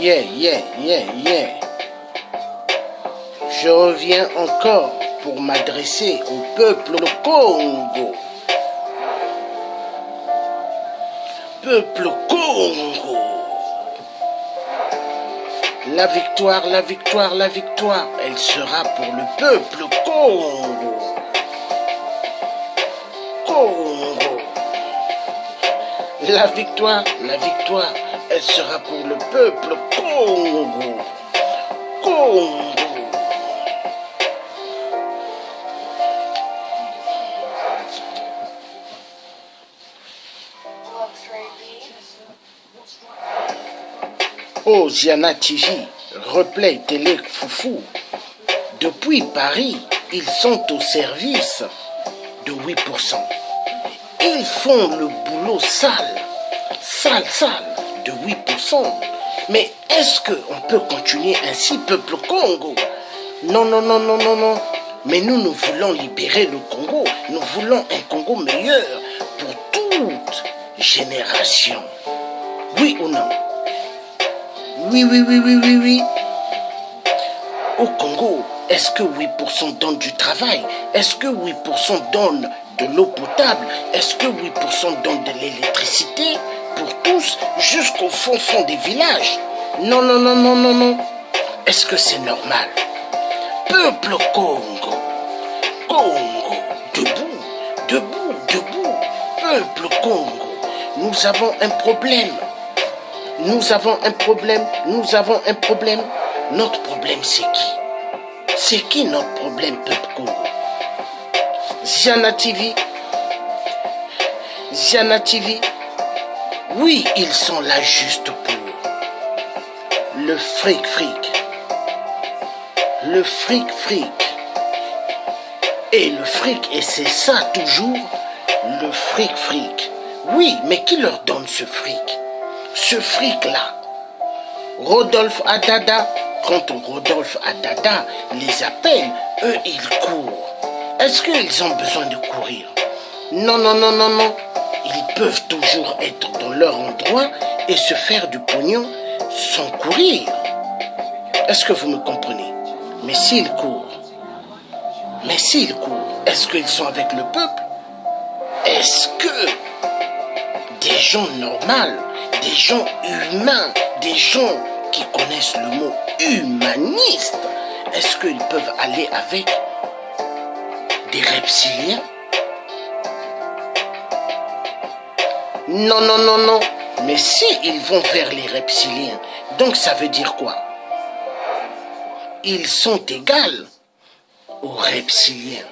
Yeah, yeah, yeah, yeah. Je reviens encore pour m'adresser au peuple Congo. Peuple Congo. La victoire, la victoire, la victoire, elle sera pour le peuple Congo. Congo. La victoire, elle sera pour le peuple Congo. Congo. Oh, Ziana TV, replay télé foufou. Depuis Paris, ils sont au service de 8%. Ils font le boulot sale de 8%. Mais est-ce qu'on peut continuer ainsi, peuple Congo? Non. Mais nous voulons libérer le Congo. Nous voulons un Congo meilleur pour toute génération. Oui ou non? Oui. Au Congo, est-ce que 8% donnent du travail? Est-ce que 8% donnent de l'eau potable? Est-ce que 8% donnent de l'électricité pour tous jusqu'au fond des villages? Non. Est-ce que c'est normal? Peuple Congo, debout. Peuple Congo, nous avons un problème. Notre problème, c'est qui? C'est qui notre problème, peuple Congo? Ziana TV. Oui, ils sont là juste pour le fric. Et c'est ça toujours, le fric. Oui, mais qui leur donne ce fric? Ce fric-là, Rodolphe Adada, quand Rodolphe Adada les appelle, eux ils courent. Est-ce qu'ils ont besoin de courir? Non. Ils peuvent toujours être dans leur endroit et se faire du pognon sans courir. Est-ce que vous me comprenez? Mais s'ils courent, est-ce qu'ils sont avec le peuple? Est-ce que des gens normaux, des gens humains, des gens qui connaissent le mot humaniste, est-ce qu'ils peuvent aller avec des reptiliens? Non. Mais si ils vont vers les reptiliens, donc ça veut dire quoi? Ils sont égaux aux reptiliens.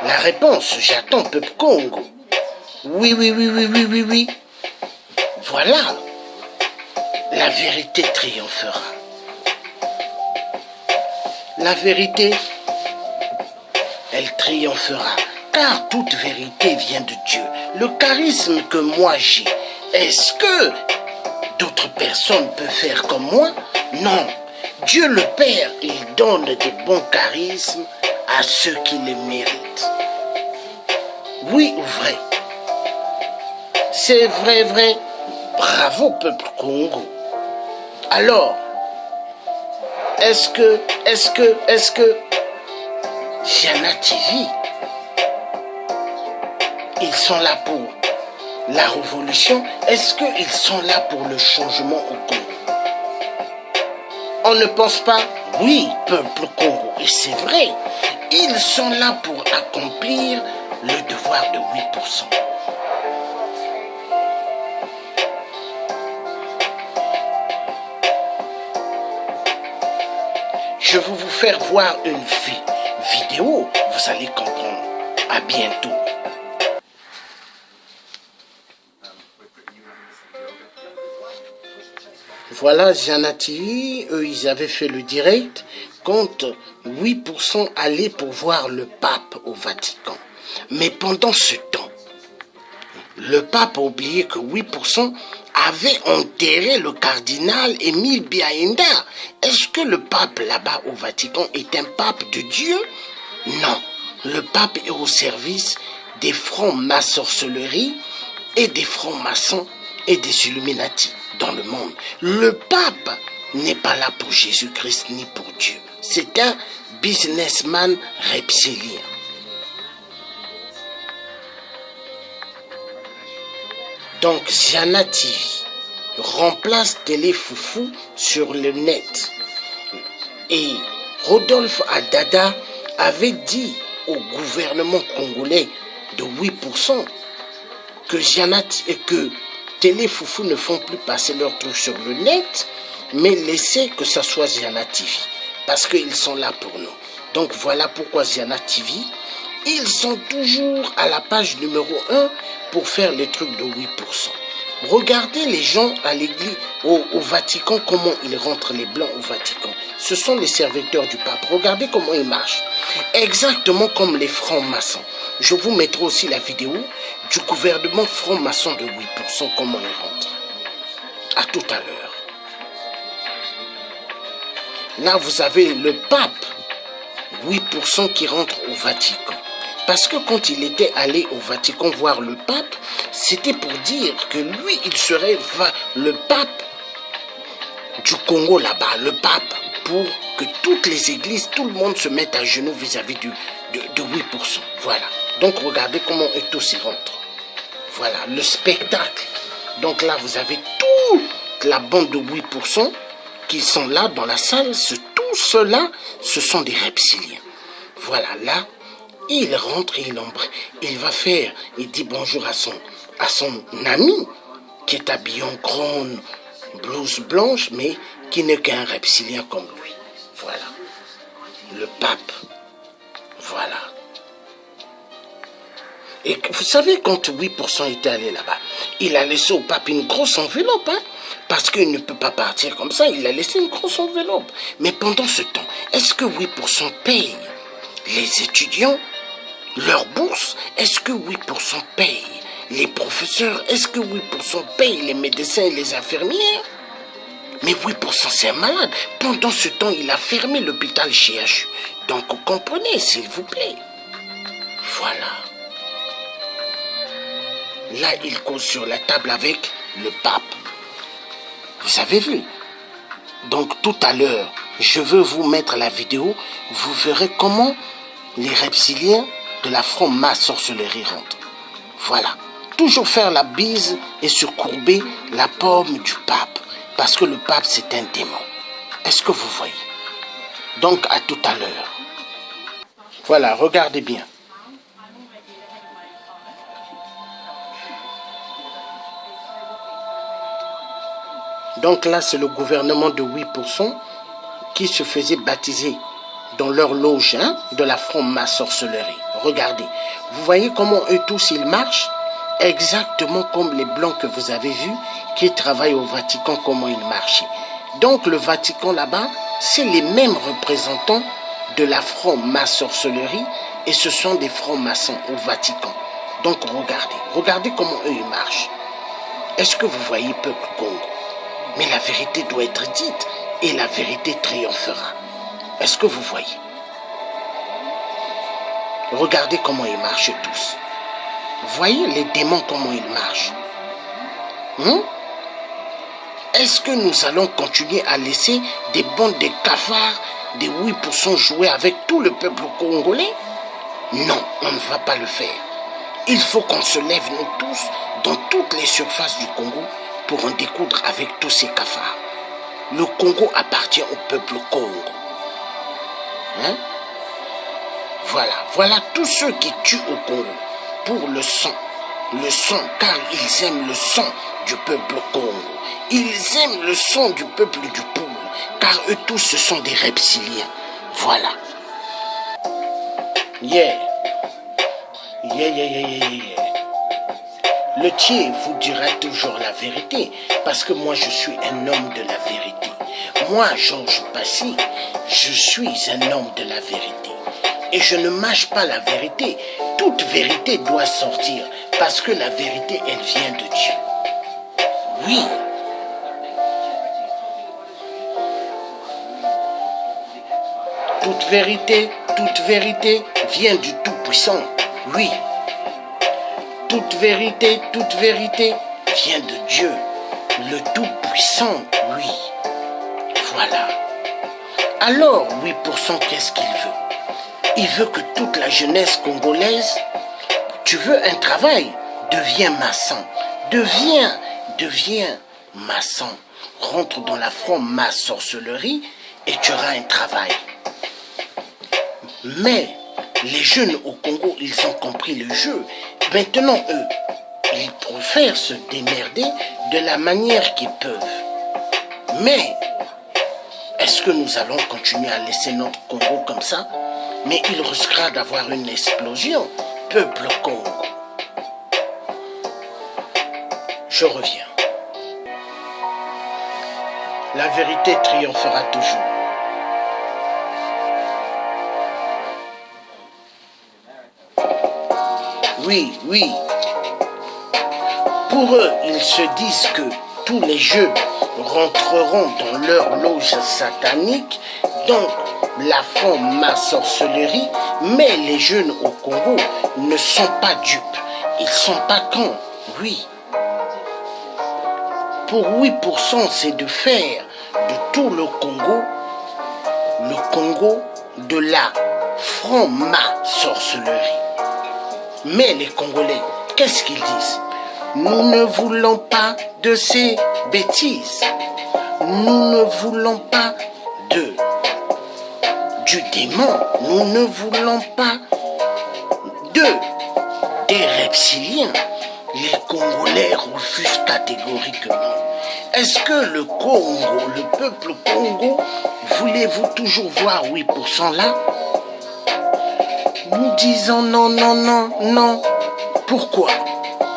La réponse, j'attends, peuple Congo. Oui. Voilà. La vérité triomphera. La vérité, elle triomphera. Car toute vérité vient de Dieu. Le charisme que moi j'ai, est-ce que d'autres personnes peuvent faire comme moi? Non. Dieu le Père, il donne des bons charismes à ceux qui les méritent. Oui ou vrai? C'est vrai. Bravo, peuple Congo. Alors, est-ce que Ziana TV, ils sont là pour la révolution? Est-ce qu'ils sont là pour le changement au Congo? On ne pense pas? Oui, peuple Congo, et c'est vrai, ils sont là pour accomplir le devoir de 8%. Je vais vous faire voir une vidéo, vous allez comprendre. À bientôt. Voilà, Ziana TV, eux, ils avaient fait le direct quand 8% allaient pour voir le pape au Vatican. Mais pendant ce temps, le pape a oublié que 8% avait enterré le cardinal Émile Biaenda. Est-ce que le pape là-bas au Vatican est un pape de Dieu? Non, le pape est au service des francs-maçonneries et des francs-maçons et des Illuminati. dans le monde. Le pape n'est pas là pour Jésus-Christ ni pour Dieu. C'est un businessman reptilien. Donc Ziana TV remplace Télé Foufou sur le net. Et Rodolphe Adada avait dit au gouvernement congolais de 8% que Télé Foufou ne font plus passer leur truc sur le net, mais laissez que ça soit Ziana TV, parce qu'ils sont là pour nous. Donc voilà pourquoi Ziana TV, ils sont toujours à la page numéro 1 pour faire les trucs de 8%. Regardez les gens à l'église, au Vatican, comment ils rentrent les blancs au Vatican. Ce sont les serviteurs du pape. Regardez comment ils marchent. Exactement comme les francs-maçons. Je vous mettrai aussi la vidéo du gouvernement franc-maçon de 8%, comment ils rentrent. À tout à l'heure. Là, vous avez le pape, 8% qui rentre au Vatican. Parce que quand il était allé au Vatican voir le pape, c'était pour dire que lui, il serait le pape du Congo là-bas, le pape, pour que toutes les églises, tout le monde se mette à genoux vis-à-vis de 8%. Voilà. Donc regardez comment eux tous y rentrent. Voilà, le spectacle. Donc là, vous avez toute la bande de 8% qui sont là dans la salle. Tout cela, ce sont des reptiliens. Voilà, là. Il rentre et il va faire, il dit bonjour à son ami qui est habillé en grande blouse blanche, mais qui n'est qu'un reptilien comme lui. Voilà. Le pape. Voilà. Et vous savez, quand 8% était allé là-bas, il a laissé au pape une grosse enveloppe, hein, parce qu'il ne peut pas partir comme ça, il a laissé une grosse enveloppe. Mais pendant ce temps, est-ce que 8% paye les étudiants leur bourse? Est-ce que 8% paye les professeurs? Est-ce que 8% paye les médecins et les infirmières? Mais 8% c'est un malade. Pendant ce temps, il a fermé l'hôpital CHU. Donc, comprenez, s'il vous plaît. Voilà. Là, il cause sur la table avec le pape. Vous avez vu? Donc, tout à l'heure, je veux vous mettre la vidéo. Vous verrez comment les reptiliens de la franc-maçonnerie rentrent. Voilà. Toujours faire la bise et se courber la paume du pape. Parce que le pape, c'est un démon. Est-ce que vous voyez? Donc, à tout à l'heure. Voilà, regardez bien. Donc là, c'est le gouvernement de 8% qui se faisait baptiser dans leur loge, hein, de la franc-maçonnerie. Regardez. Vous voyez comment eux tous, ils marchent? Exactement comme les Blancs que vous avez vus qui travaillent au Vatican, comment ils marchaient. Donc le Vatican là-bas, c'est les mêmes représentants de la franc-maçonnerie et ce sont des francs-maçons au Vatican. Donc regardez comment eux ils marchent. Est-ce que vous voyez, peuple Congo? Mais la vérité doit être dite et la vérité triomphera. Est-ce que vous voyez? Regardez comment ils marchent tous. Voyez les démons comment ils marchent. Est-ce que nous allons continuer à laisser des bandes de cafards, des 8% jouer avec tout le peuple congolais? Non, on ne va pas le faire. Il faut qu'on se lève nous tous dans toutes les surfaces du Congo pour en découdre avec tous ces cafards. Le Congo appartient au peuple Congo. Voilà tous ceux qui tuent au Congo pour le sang, car ils aiment le sang du peuple Congo. Ils aiment le sang du peuple du Poule, car eux tous ce sont des reptiliens. Voilà. Yeah. Le Thier vous dira toujours la vérité, parce que moi je suis un homme de la vérité. Moi, Georges Passy, je suis un homme de la vérité. Et je ne mâche pas la vérité. Toute vérité doit sortir, parce que la vérité, elle vient de Dieu. Oui. Toute vérité vient du Tout-Puissant. Oui. Toute vérité vient de Dieu. le Tout-Puissant, oui. Voilà. Alors, 8%, qu'est-ce qu'il veut? Il veut que toute la jeunesse congolaise, tu veux un travail, deviens maçon. Deviens maçon. Rentre dans la franc-maçonnerie et tu auras un travail. Mais les jeunes au Congo, ils ont compris le jeu. Maintenant, eux, ils préfèrent se démerder de la manière qu'ils peuvent. Mais, est-ce que nous allons continuer à laisser notre Congo comme ça? Mais il risquera d'avoir une explosion. Peuple Congo. Je reviens. La vérité triomphera toujours. Oui. Pour eux, ils se disent que tous les jeunes rentreront dans leur loge satanique, donc la franc-maçonnerie, mais les jeunes au Congo ne sont pas dupes. Ils sont pas cons, oui. Pour 8%, c'est de faire de tout le Congo de la franc-maçonnerie. Mais les Congolais, qu'est-ce qu'ils disent? Nous ne voulons pas de ces bêtises. Nous ne voulons pas du démon. Nous ne voulons pas des reptiliens. Les Congolais refusent catégoriquement. Est-ce que le Congo, le peuple Congo, voulez-vous toujours voir 8% là? Nous disons non. Pourquoi?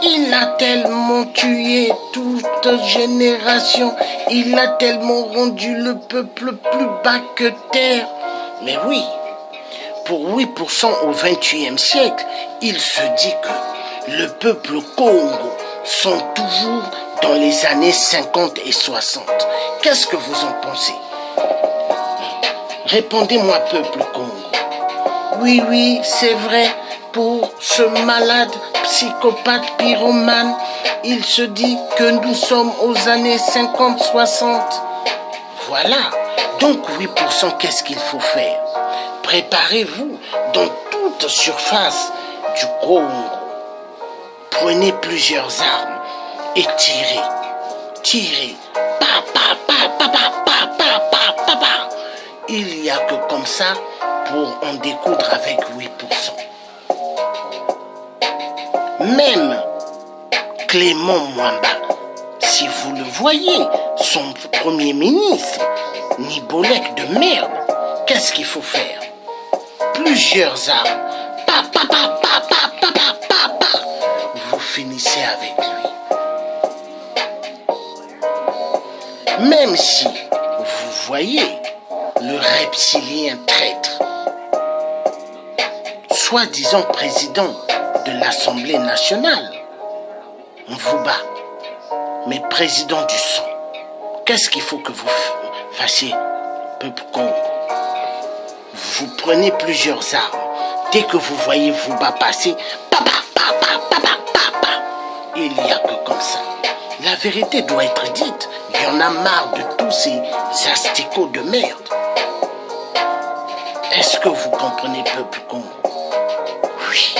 Il a tellement tué toute génération. Il a tellement rendu le peuple plus bas que terre. Mais oui, pour 8% au 21e siècle, il se dit que le peuple Congo sont toujours dans les années 50 et 60. Qu'est-ce que vous en pensez? Répondez-moi, peuple Congo. Oui, c'est vrai, pour ce malade, psychopathe, pyromane, il se dit que nous sommes aux années 50-60. Voilà, donc 8%, qu'est-ce qu'il faut faire? Préparez-vous dans toute surface du Congo. Prenez plusieurs armes et tirez. Il n'y a que comme ça pour en découdre avec 8%. Même Clément Mwamba, si vous le voyez, son premier ministre, Nibolek de merde, qu'est-ce qu'il faut faire? Plusieurs armes. Vous finissez avec lui. Même si vous voyez le reptilien traître, soi-disant président de l'Assemblée nationale, on vous bat, mais président du sang, qu'est-ce qu'il faut que vous fassiez, peuple Congo? Vous prenez plusieurs armes, dès que vous voyez Vouba passer, il n'y a que comme ça. La vérité doit être dite, il y en a marre de tous ces asticots de merde. Est-ce que vous comprenez, peuple Congo? Oui.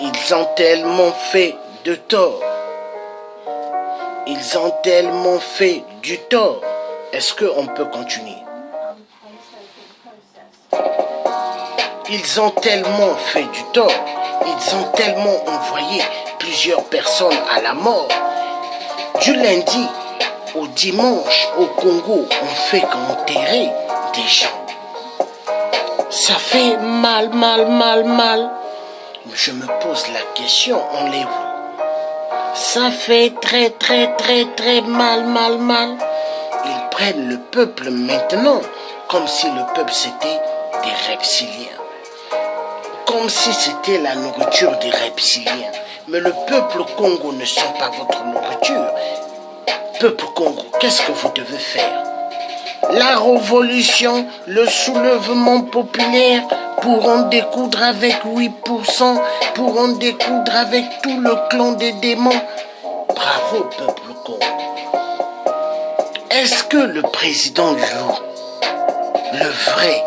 Ils ont tellement fait de tort. Ils ont tellement fait du tort. Est-ce qu'on peut continuer? Ils ont tellement fait du tort. Ils ont tellement envoyé plusieurs personnes à la mort. Du lundi au dimanche, au Congo, on fait qu'enterrer des gens. Ça fait mal. Je me pose la question, on les voit. Ça fait très mal. Ils prennent le peuple maintenant comme si le peuple c'était des reptiliens. Comme si c'était la nourriture des reptiliens. Mais le peuple Congo ne sont pas votre nourriture. Peuple Congo, qu'est-ce que vous devez faire? La révolution, le soulèvement populaire, pour en découdre avec 8%, pour en découdre avec tout le clan des démons. Bravo, peuple congolais. Est-ce que le président Yu, le vrai,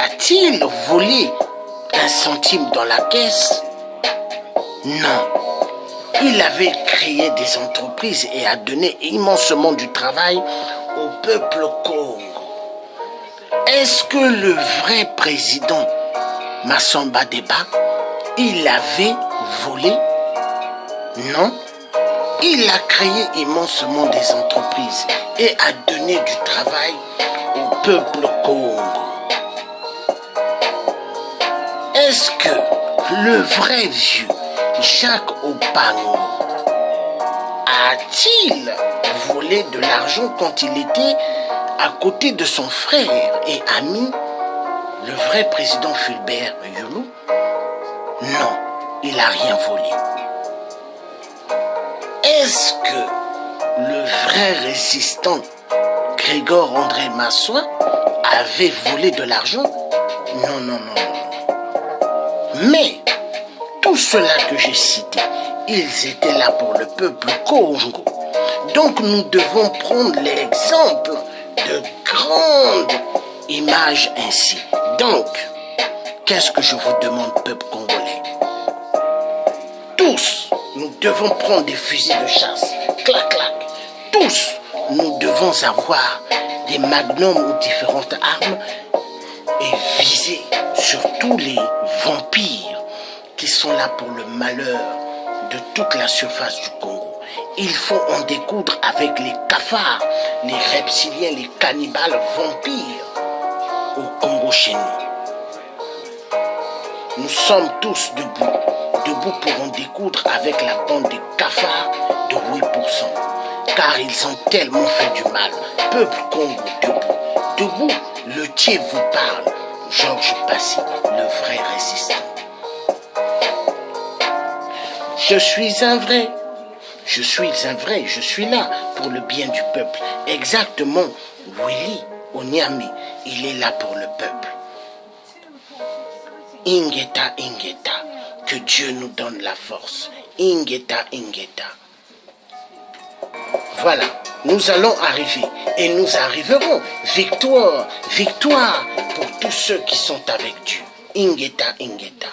a-t-il volé 1 centime dans la caisse? Non. Il avait créé des entreprises et a donné immensement du travail au peuple Congo. Est-ce que le vrai président Massamba Deba, il avait volé? Non. Il a créé immensement des entreprises et a donné du travail au peuple Congo. Est-ce que le vrai vieux Jacques Opango a-t-il volé de l'argent quand il était à côté de son frère et ami, le vrai président Fulbert Yulu? Non, il n'a rien volé. Est-ce que le vrai résistant Grégor André Massoua avait volé de l'argent? Non, non, non, non. Mais tout cela que j'ai cité, ils étaient là pour le peuple Congo. Donc nous devons prendre l'exemple de grandes images ainsi. Donc, qu'est-ce que je vous demande, peuple congolais? Tous, nous devons prendre des fusils de chasse. Clac, clac. Tous, nous devons avoir des magnums ou différentes armes et viser sur tous les vampires qui sont là pour le malheur de toute la surface du Congo. Il faut en découdre avec les cafards, les reptiliens, les cannibales vampires au Congo chez nous. Nous sommes tous debout pour en découdre avec la bande des cafards de 8%, car ils ont tellement fait du mal. Peuple Congo, debout, le Thier vous parle, Georges Passy, le vrai résistant. Je suis un vrai, je suis là pour le bien du peuple. Exactement, Willy Onyame, il est là pour le peuple. Ingeta, Ingeta, que Dieu nous donne la force. Ingeta, Ingeta. Voilà, nous allons arriver et nous arriverons. Victoire, victoire pour tous ceux qui sont avec Dieu. Ingeta, Ingeta.